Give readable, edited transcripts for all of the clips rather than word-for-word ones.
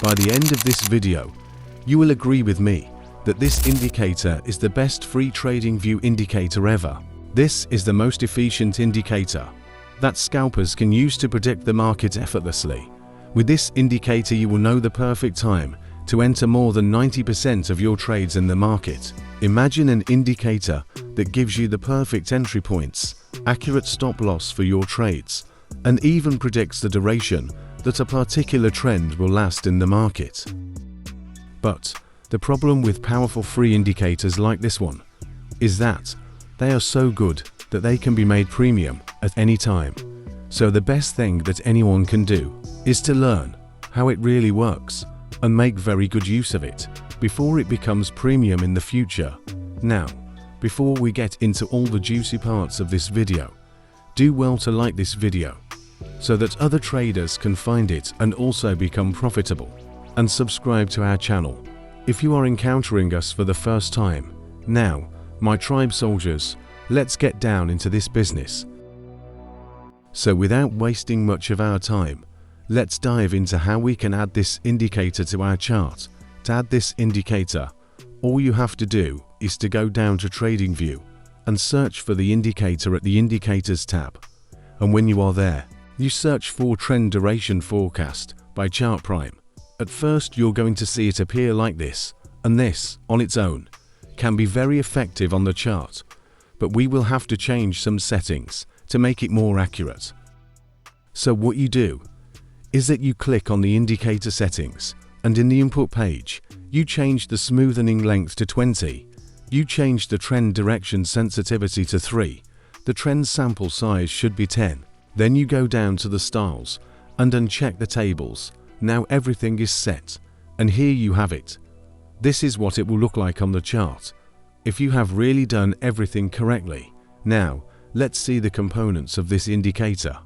By the end of this video, you will agree with me that this indicator is the best free Tradingview indicator ever. This is the most efficient indicator that scalpers can use to predict the market effortlessly. With this indicator, you will know the perfect time to enter more than 90% of your trades in the market. Imagine an indicator that gives you the perfect entry points, accurate stop loss for your trades, and even predicts the duration that a particular trend will last in the market. But the problem with powerful free indicators like this one is that they are so good that they can be made premium at any time. So the best thing that anyone can do is to learn how it really works and make very good use of it before it becomes premium in the future. Now, before we get into all the juicy parts of this video, do well to like this video so that other traders can find it and also become profitable, and subscribe to our channel if you are encountering us for the first time. Now, my tribe soldiers, let's get down into this business. So without wasting much of our time, let's dive into how we can add this indicator to our chart. To add this indicator, all you have to do is to go down to Tradingview and search for the indicator at the Indicators tab. And when you are there, you search for Trend Duration Forecast by Tradingtrybe. At first, you're going to see it appear like this, and this, on its own, can be very effective on the chart, but we will have to change some settings to make it more accurate. So what you do is that you click on the indicator settings, and in the input page, you change the smoothening length to 20, you change the trend direction sensitivity to 3, the trend sample size should be 10, then you go down to the styles and uncheck the tables. Now everything is set, and here you have it. This is what it will look like on the chart if you have really done everything correctly. Now, let's see the components of this indicator.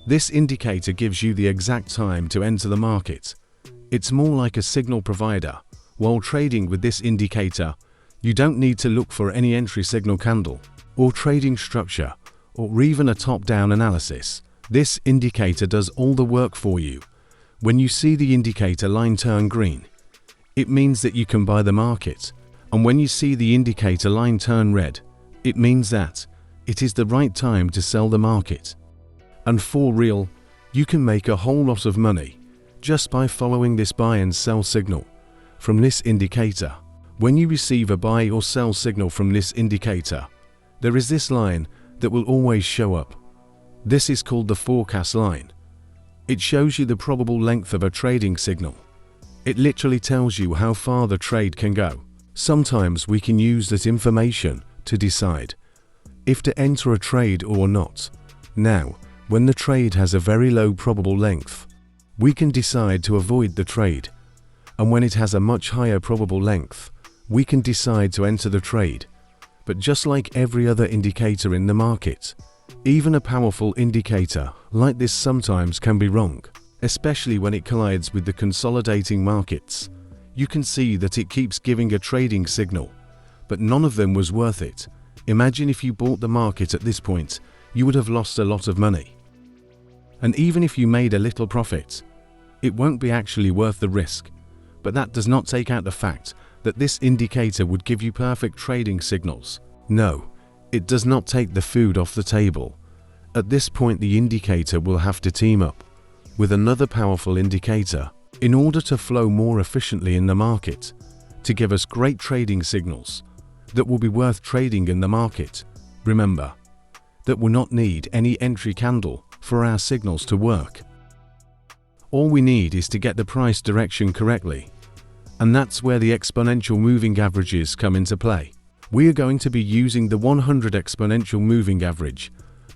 This indicator gives you the exact time to enter the market. It's more like a signal provider. While trading with this indicator, you don't need to look for any entry signal candle, or trading structure, or even a top-down analysis. This indicator does all the work for you. When you see the indicator line turn green, it means that you can buy the market. And when you see the indicator line turn red, it means that it is the right time to sell the market. And for real, you can make a whole lot of money just by following this buy and sell signal from this indicator. When you receive a buy or sell signal from this indicator, there is this line that will always show up. This is called the forecast line. It shows you the probable length of a trading signal. It literally tells you how far the trade can go. Sometimes we can use that information to decide if to enter a trade or not. Now, when the trade has a very low probable length, we can decide to avoid the trade. And when it has a much higher probable length, we can decide to enter the trade. But just like every other indicator in the market, even a powerful indicator like this sometimes can be wrong, especially when it collides with the consolidating markets. You can see that it keeps giving a trading signal, but none of them was worth it. Imagine if you bought the market at this point, you would have lost a lot of money. And even if you made a little profit, it won't be actually worth the risk. But that does not take out the fact that this indicator would give you perfect trading signals. No, it does not take the food off the table. At this point, the indicator will have to team up with another powerful indicator in order to flow more efficiently in the market, to give us great trading signals that will be worth trading in the market. Remember, that will not need any entry candle for our signals to work. All we need is to get the price direction correctly, and that's where the exponential moving averages come into play. We are going to be using the 100 exponential moving average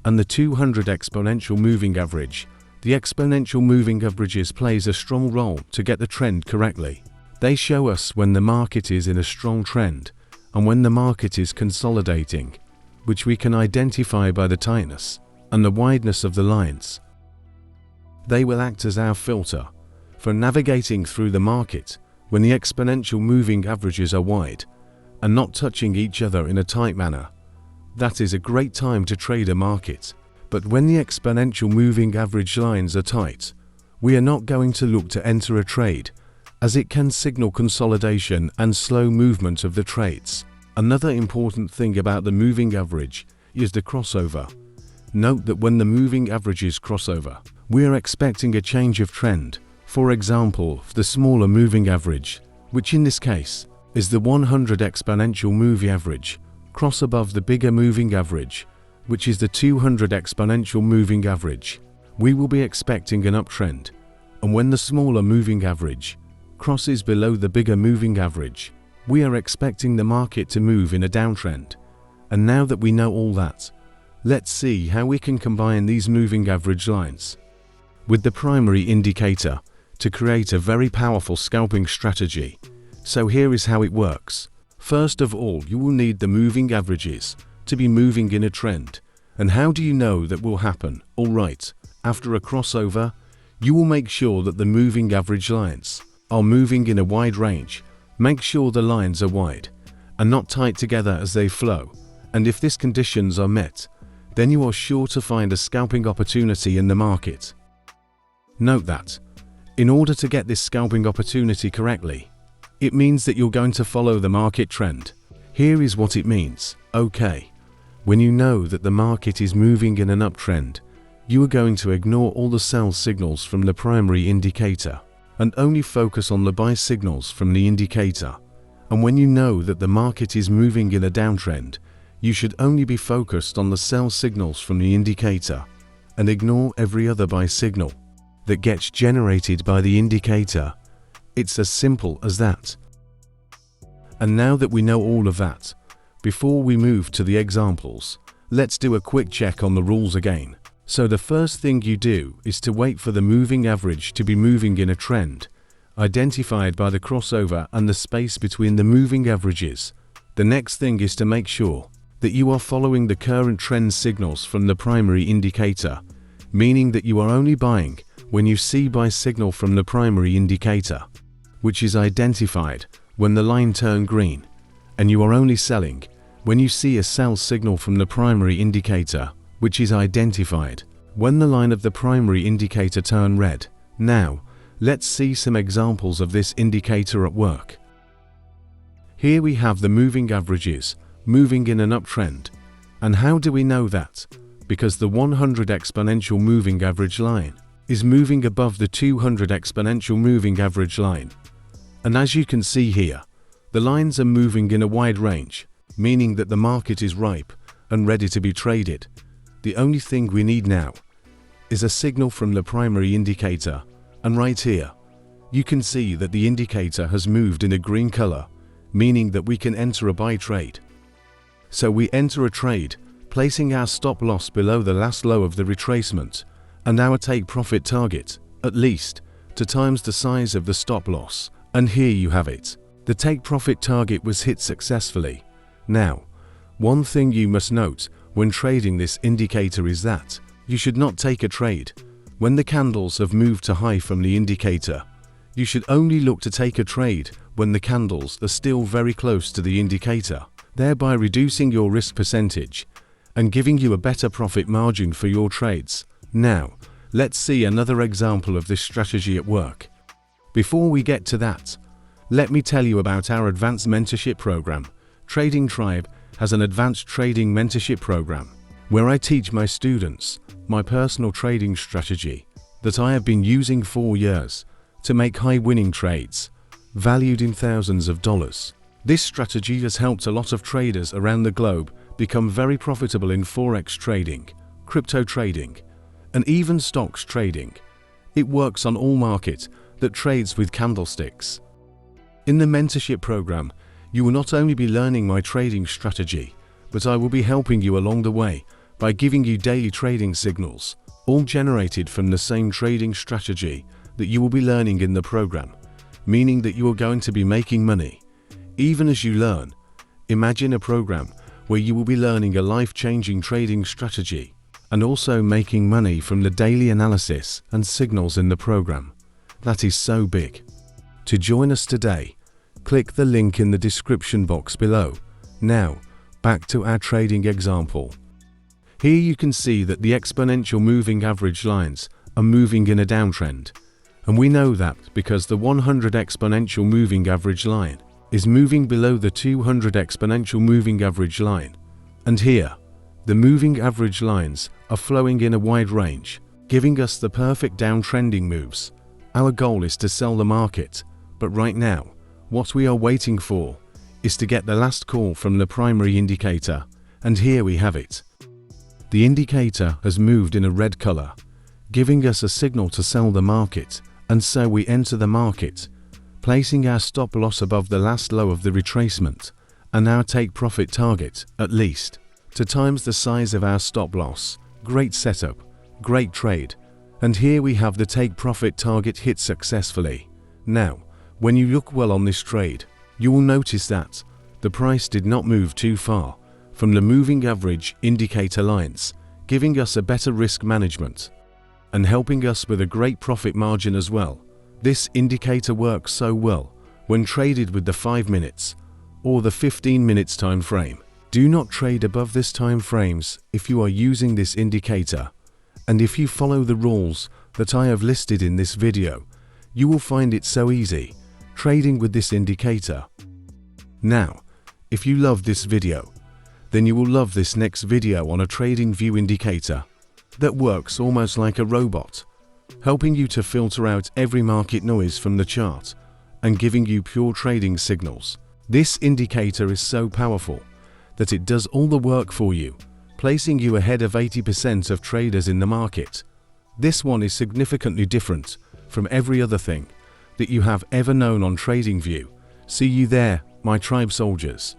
and the 200 exponential moving average. The exponential moving averages plays a strong role to get the trend correctly. They show us when the market is in a strong trend and when the market is consolidating, which we can identify by the tightness and the wideness of the lines. They will act as our filter for navigating through the market when the exponential moving averages are wide and not touching each other in a tight manner. That is a great time to trade a market. But when the exponential moving average lines are tight, we are not going to look to enter a trade, as it can signal consolidation and slow movement of the trades. Another important thing about the moving average is the crossover. Note that when the moving averages crossover, we are expecting a change of trend. For example, the smaller moving average, which in this case is the 100 exponential moving average, cross above the bigger moving average, which is the 200 exponential moving average, we will be expecting an uptrend. And when the smaller moving average crosses below the bigger moving average, we are expecting the market to move in a downtrend. And now that we know all that, let's see how we can combine these moving average lines with the primary indicator to create a very powerful scalping strategy. So here is how it works. First of all, you will need the moving averages to be moving in a trend. And how do you know that will happen? Alright, after a crossover, you will make sure that the moving average lines are moving in a wide range. Make sure the lines are wide and not tight together as they flow. And if these conditions are met, then you are sure to find a scalping opportunity in the market. Note that, in order to get this scalping opportunity correctly, it means that you're going to follow the market trend. Here is what it means. Okay, when you know that the market is moving in an uptrend, you are going to ignore all the sell signals from the primary indicator and only focus on the buy signals from the indicator. And when you know that the market is moving in a downtrend, you should only be focused on the sell signals from the indicator and ignore every other buy signal that gets generated by the indicator. It's as simple as that. And now that we know all of that, before we move to the examples, let's do a quick check on the rules again. So the first thing you do is to wait for the moving average to be moving in a trend, identified by the crossover and the space between the moving averages. The next thing is to make sure that you are following the current trend signals from the primary indicator, meaning that you are only buying when you see buy signal from the primary indicator, which is identified when the line turns green, and you are only selling when you see a sell signal from the primary indicator, which is identified when the line of the primary indicator turns red. Now, let's see some examples of this indicator at work. Here we have the moving averages moving in an uptrend. And how do we know that? Because the 100 exponential moving average line is moving above the 200 exponential moving average line. And as you can see here, the lines are moving in a wide range, meaning that the market is ripe and ready to be traded. The only thing we need now is a signal from the primary indicator, and right here, you can see that the indicator has moved in a green color, meaning that we can enter a buy trade. So we enter a trade, placing our stop loss below the last low of the retracement, and our take profit target, at least, to times the size of the stop loss. And here you have it. The take profit target was hit successfully. Now, one thing you must note when trading this indicator is that you should not take a trade when the candles have moved to high from the indicator. You should only look to take a trade when the candles are still very close to the indicator, thereby reducing your risk percentage and giving you a better profit margin for your trades. Now, let's see another example of this strategy at work. Before we get to that, let me tell you about our advanced mentorship program. Tradingtrybe has an advanced trading mentorship program where I teach my students my personal trading strategy that I have been using for years to make high winning trades, valued in thousands of dollars. This strategy has helped a lot of traders around the globe become very profitable in forex trading, crypto trading, and even stocks trading. It works on all markets that trades with candlesticks. In the mentorship program, you will not only be learning my trading strategy, but I will be helping you along the way by giving you daily trading signals, all generated from the same trading strategy that you will be learning in the program, meaning that you are going to be making money even as you learn. Imagine a program where you will be learning a life-changing trading strategy and also making money from the daily analysis and signals in the program. That is so big. To join us today, click the link in the description box below. Now, back to our trading example. Here you can see that the exponential moving average lines are moving in a downtrend, And we know that because the 100 exponential moving average line is moving below the 200 exponential moving average line. And here, the moving average lines are flowing in a wide range, giving us the perfect downtrending moves. Our goal is to sell the market, but right now, what we are waiting for is to get the last call from the primary indicator, and here we have it. The indicator has moved in a red color, giving us a signal to sell the market, and so we enter the market, placing our stop loss above the last low of the retracement, and our take profit target, at least, 2 times the size of our stop loss. Great setup, great trade, and here we have the take profit target hit successfully. Now, when you look well on this trade, you will notice that the price did not move too far from the moving average indicator lines, giving us a better risk management and helping us with a great profit margin as well. This indicator works so well when traded with the 5 minutes or the 15 minutes time frame. Do not trade above this time frames if you are using this indicator, and if you follow the rules that I have listed in this video, you will find it so easy trading with this indicator. Now, if you love this video, then you will love this next video on a Tradingview indicator that works almost like a robot, helping you to filter out every market noise from the chart and giving you pure trading signals. This indicator is so powerful that it does all the work for you, placing you ahead of 80% of traders in the market. This one is significantly different from every other thing that you have ever known on Tradingview. See you there, my tribe soldiers.